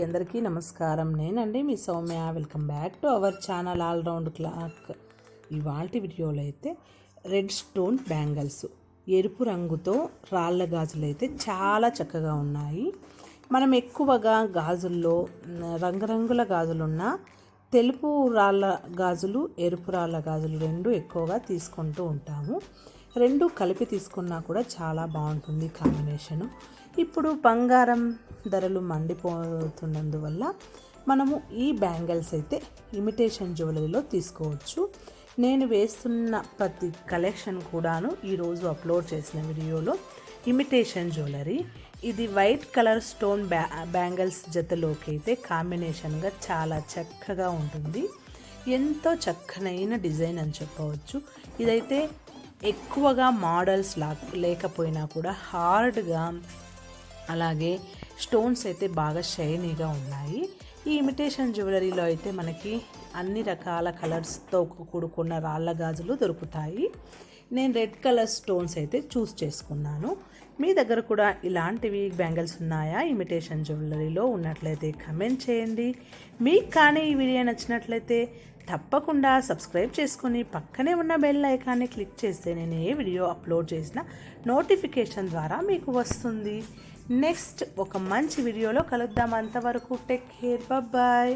అందరికీ నమస్కారం. నేనండి మీ Soumya. Welcome back to our channel all round clock. ఇవాల్టి వీడియోలో అయితే రెడ్ స్టోన్ బ్యాంగిల్స్ ఎరుపు రంగుతో రాళ్ళ గాజులు అయితే చాలా చక్కగా ఉన్నాయి. మనం ఎక్కువగా గాజుల్లో రంగురంగుల గాజులున్న తెలుపు రాళ్ళ గాజులు, ఎరుపు రాళ్ళ గాజులు రెండు ఎక్కువగా తీసుకుంటూ ఉంటాము. రెండు కలిపి తీసుకున్నా కూడా చాలా బాగుంటుంది కాంబినేషను. ఇప్పుడు బంగారం ధరలు మండిపోతున్నందువల్ల మనము ఈ బ్యాంగిల్స్ అయితే ఇమిటేషన్ జ్యువెలరీలో తీసుకోవచ్చు. నేను వేస్తున్న ప్రతి కలెక్షన్ కూడాను ఈరోజు అప్లోడ్ చేసిన వీడియోలో ఇమిటేషన్ జ్యువెలరీ. ఇది వైట్ కలర్ స్టోన్ బ్యాంగిల్స్ జతలోకి అయితే కాంబినేషన్గా చాలా చక్కగా ఉంటుంది. ఎంతో చక్కనైన డిజైన్ అని చెప్పవచ్చు. ఇదైతే ఎక్కువగా మోడల్స్ లేకపోయినా కూడా హార్డ్గా, అలాగే స్టోన్స్ అయితే బాగా షైనీగా ఉన్నాయి. ఈ ఇమిటేషన్ జ్యువెలరీలో అయితే మనకి అన్ని రకాల కలర్స్తో కూడుకున్న రాళ్ళ గాజులు దొరుకుతాయి. నేను రెడ్ కలర్ స్టోన్స్ అయితే చూస్ చేసుకున్నాను. మీ దగ్గర కూడా ఇలాంటివి బ్యాంగిల్స్ ఉన్నాయా? ఇమిటేషన్ జ్యువెలరీలో ఉన్నట్లయితే కమెంట్ చేయండి. మీకు కానీ ఈ వీడియో నచ్చినట్లయితే తప్పకుండా సబ్స్క్రైబ్ చేసుకొని పక్కనే ఉన్న బెల్ ఐకాన్ని క్లిక్ చేస్తే నేను ఏ వీడియో అప్లోడ్ చేసినా నోటిఫికేషన్ ద్వారా మీకు వస్తుంది. నెక్స్ట్ ఒక మంచి వీడియోలో కలుద్దాం. అంతవరకు టేక్ కేర్, బాయ్.